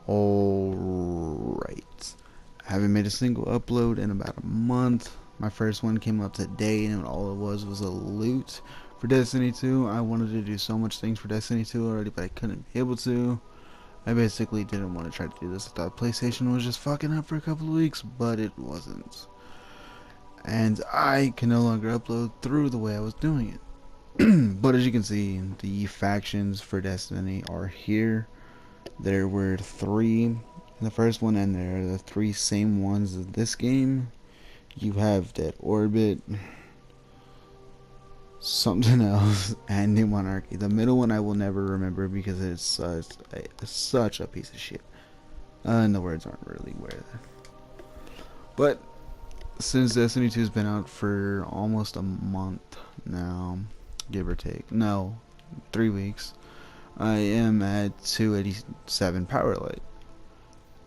Alright. I haven't made a single upload in about a month. My first one came up today and all it was a loot for Destiny 2. I wanted to do so much things for Destiny 2 already, but I couldn't be able to. I basically didn't want to try to do this. I thought PlayStation was just fucking up for a couple of weeks, but it wasn't. And I can no longer upload through the way I was doing it. But as you can see, the factions for Destiny are here. There were 3 in the first one, and they're the 3 same ones of this game. You have Dead Orbit, something else, and New Monarchy. The middle one I will never remember because it's such a piece of shit. And the words aren't really where. But since Destiny 2 has been out for almost a month now, give or take, no, 3 weeks, I am at 287 power light,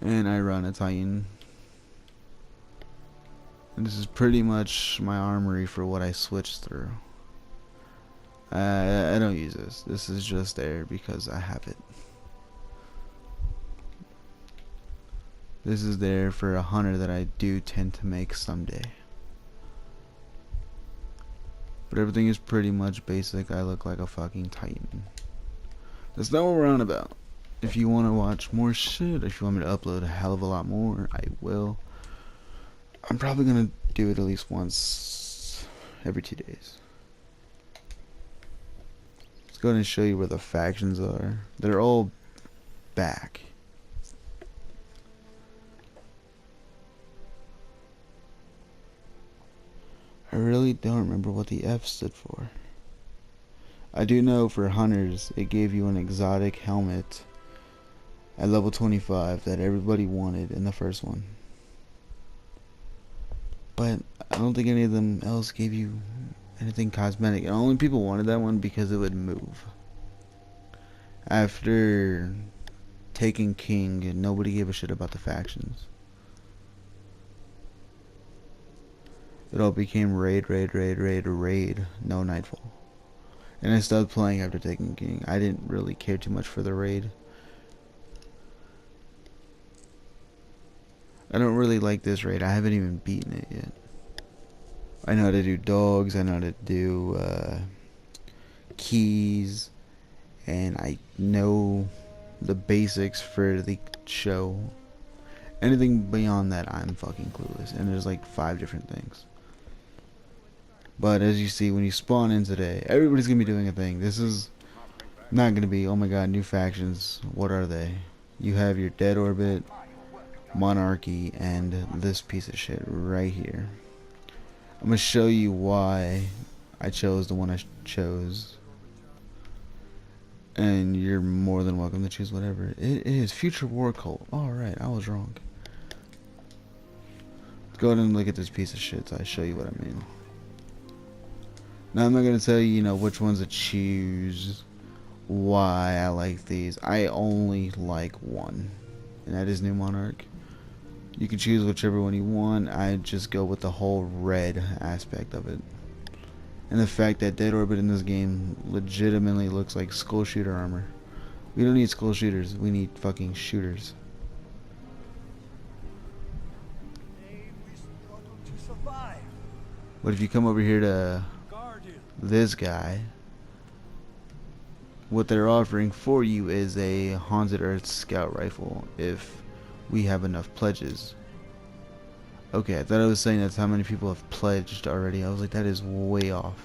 and I run a Titan. And this is pretty much my armory for what I switched through. I don't use this. This is just there because I have it. This is there for a hunter that I do tend to make someday. But everything is pretty much basic. I look like a fucking Titan. That's not what we're on about. If you want to watch more shit, if you want me to upload a hell of a lot more, I will. I'm probably going to do it at least once every 2 days. Let's go ahead and show you where the factions are. They're all back. I really don't remember what the F stood for. I do know for hunters, it gave you an exotic helmet at level 25 that everybody wanted in the first one. But I don't think any of them else gave you anything cosmetic. And only people wanted that one because it would move. After taking King, nobody gave a shit about the factions. It all became raid, no nightfall. And I stopped playing after taking King. I didn't really care too much for the raid. I don't really like this raid. I haven't even beaten it yet. I know how to do dogs. I know how to do keys. And I know the basics for the show. Anything beyond that, I'm fucking clueless. And there's like 5 different things. But as you see, when you spawn in today, everybody's going to be doing a thing. This is not going to be, oh my god, new factions. What are they? You have your Dead Orbit, Monarchy, and this piece of shit right here. I'm going to show you why I chose the one I chose. And you're more than welcome to choose whatever. It is Future War Cult. Alright, I was wrong. Go ahead and look at this piece of shit so I show you what I mean. Now I'm not going to tell you, which ones to choose, why I like these. I only like one, and that is New Monarch. You can choose whichever one you want. I just go with the whole red aspect of it. And the fact that Dead Orbit in this game legitimately looks like skull shooter armor. We don't need skull shooters, we need fucking shooters. But if you come over here to this guy, what they're offering for you is a Haunted Earth Scout Rifle if we have enough pledges. Okay, I thought I was saying that's how many people have pledged already. I was like, that is way off.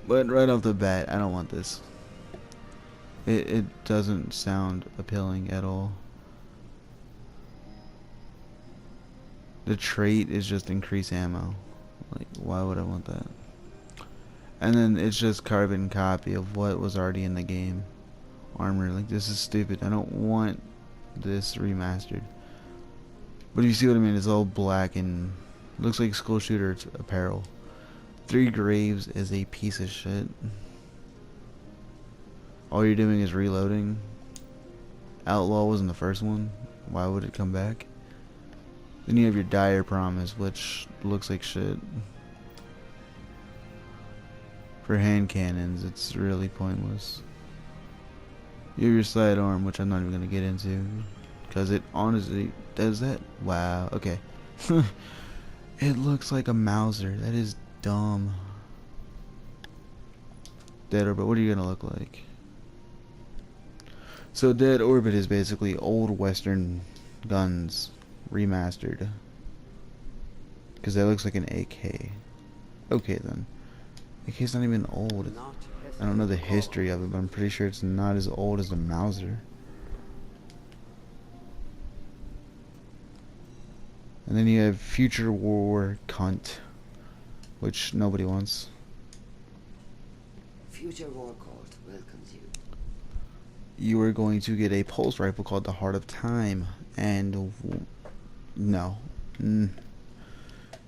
But right off the bat, I don't want this. It doesn't sound appealing at all. The trait is just increase ammo. Like, why would I want that? And then it's just carbon copy of what was already in the game. Armor, like, this is stupid. I don't want this remastered. But you see what I mean? It's all black and looks like skull shooter apparel. 3 Graves is a piece of shit. All you're doing is reloading. Outlaw was in the first one. Why would it come back? Then you have your Dire Promise, which looks like shit. For hand cannons, it's really pointless. You have your sidearm, which I'm not even gonna get into, because it honestly does that. Wow. Okay. It looks like a Mauser. That is dumb. Dead Orbit. What are you gonna look like? So Dead Orbit is basically old Western guns remastered. Because that looks like an AK. Okay then. AK's not even old. I don't know the history of it, but I'm pretty sure it's not as old as the Mauser. And then you have Future War Cunt, which nobody wants. Future War Cult welcomes you. You are going to get a pulse rifle called the Heart of Time, and no,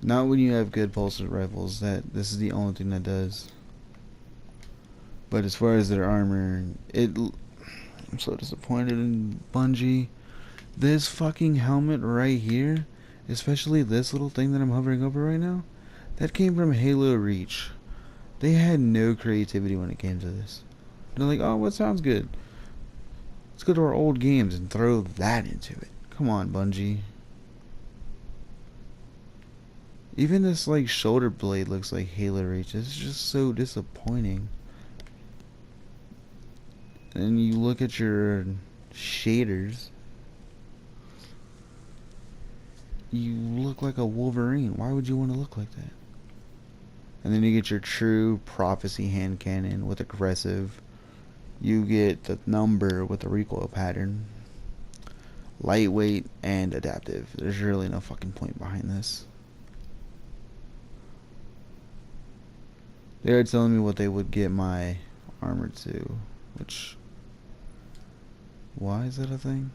not when you have good pulse rifles. This is the only thing that does. But as far as their armor, I'm so disappointed in Bungie. This fucking helmet right here, especially this little thing that I'm hovering over right now, that came from Halo Reach. They had no creativity when it came to this. They're like, oh, what sounds good? Let's go to our old games and throw that into it. Come on, Bungie. Even this like shoulder blade looks like Halo Reach. It's just so disappointing. And you look at your shaders, you look like a Wolverine. Why would you want to look like that? And then you get your true prophecy hand cannon with aggressive. You get the number with the recoil pattern. Lightweight and adaptive. There's really no fucking point behind this. They are telling me what they would get my armor to, which... Why is that a thing?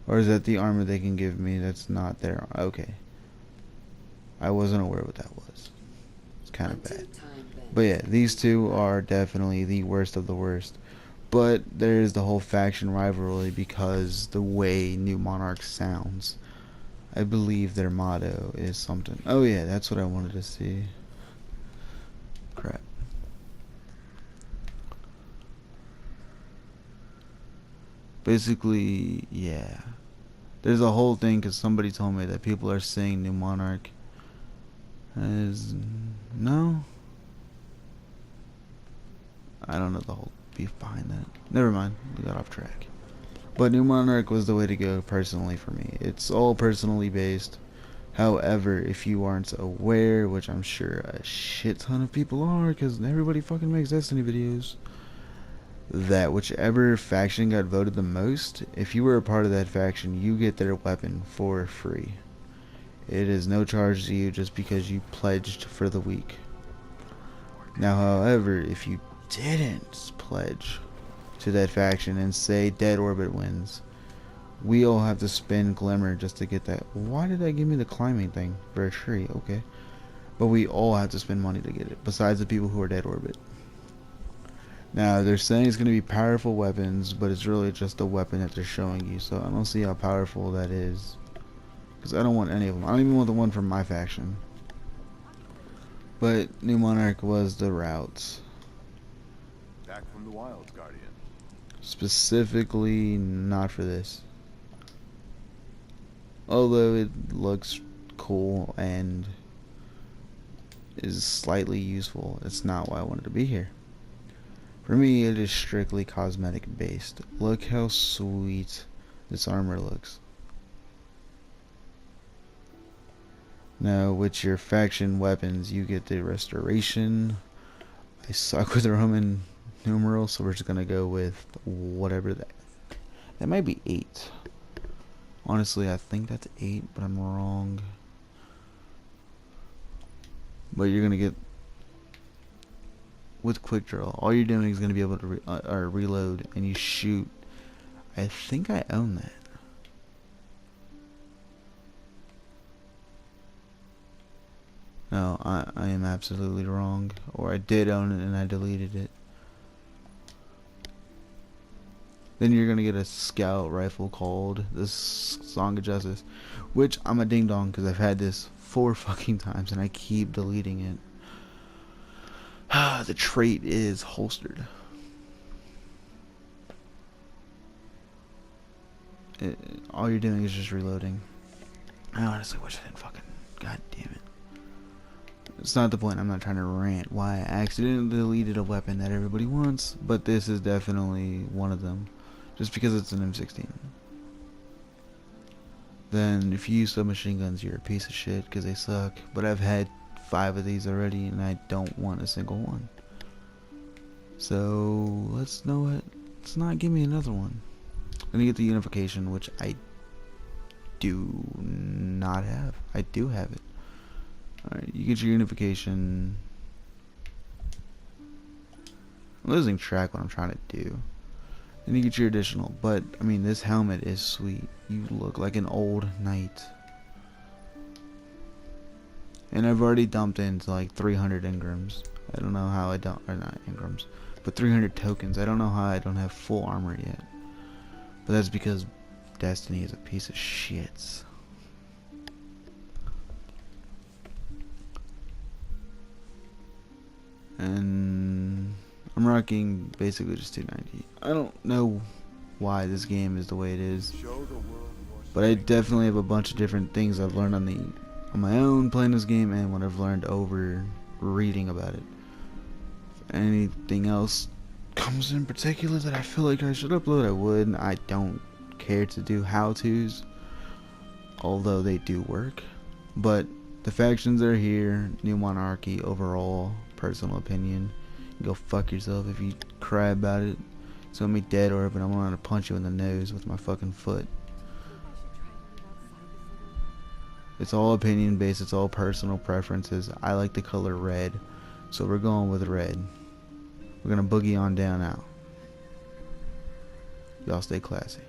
Or is that the armor they can give me that's not their... Okay. I wasn't aware what that was. It's kind of bad. But yeah, these two are definitely the worst of the worst. But there is the whole faction rivalry because the way New Monarch sounds. I believe their motto is something... Oh yeah, that's what I wanted to see. Crap. Basically, yeah. There's a whole thing because somebody told me that people are saying New Monarch is... No? I don't know the whole beef behind that. Never mind. We got off track. But New Monarch was the way to go personally for me. It's all personally based. However, if you aren't aware, which I'm sure a shit ton of people are because everybody fucking makes Destiny videos, that whichever faction got voted the most, if you were a part of that faction, you get their weapon for free. It is no charge to you just because you pledged for the week. Now, however, if you didn't pledge to that faction and say Dead Orbit wins, we all have to spend Glimmer just to get that. Why did that give me the climbing thing for a tree? Okay. But we all have to spend money to get it, besides the people who are Dead Orbit. Now, they're saying it's going to be powerful weapons, but it's really just a weapon that they're showing you, so I don't see how powerful that is. Because I don't want any of them. I don't even want the one from my faction. But New Monarch was the route. Back from the wilds, Guardian. Specifically, not for this. Although it looks cool and is slightly useful, it's not why I wanted to be here. For me, it is strictly cosmetic based. Look how sweet this armor looks. Now, with your faction weapons, you get the restoration. I suck with Roman numerals, so we're just gonna go with whatever that. That might be 8. Honestly, I think that's 8, but I'm wrong. But you're gonna get with quick draw. All you're doing is gonna be able to reload, and you shoot. I think I own that. No, I am absolutely wrong. Or I did own it and I deleted it. Then you're gonna get a scout rifle called the Song of Justice, which I'm a ding dong because I've had this 4 fucking times and I keep deleting it. The trait is holstered. all you're doing is just reloading. I honestly wish I didn't fucking... God damn it. It's not the point. I'm not trying to rant why I accidentally deleted a weapon that everybody wants, but this is definitely one of them. Just because it's an M16. Then if you use submachine guns, you're a piece of shit because they suck. But I've had 5 of these already and I don't want a single one. So let's know it. Let's not give me another one. I'm gonna get the unification, which I do not have. I do have it. Alright, you get your unification. I'm losing track what I'm trying to do. And you get your additional. But, I mean, this helmet is sweet. You look like an old knight. And I've already dumped into like 300 engrams. I don't know how I don't, or not engrams, but 300 tokens. I don't know how I don't have full armor yet. But that's because Destiny is a piece of shit. And I'm rocking basically just 290. I don't know why this game is the way it is, but I definitely have a bunch of different things I've learned on my own playing this game and what I've learned over reading about it. If anything else comes in particular that I feel like I should upload, I would. I don't care to do how-tos, although they do work. But the factions are here. New Monarchy overall, personal opinion. Go fuck yourself if you cry about it. It's gonna be dead or but I'm gonna punch you in the nose with my fucking foot. It's all opinion based, it's all personal preferences. I like the color red, so we're going with red. We're gonna boogie on down out. Y'all stay classy.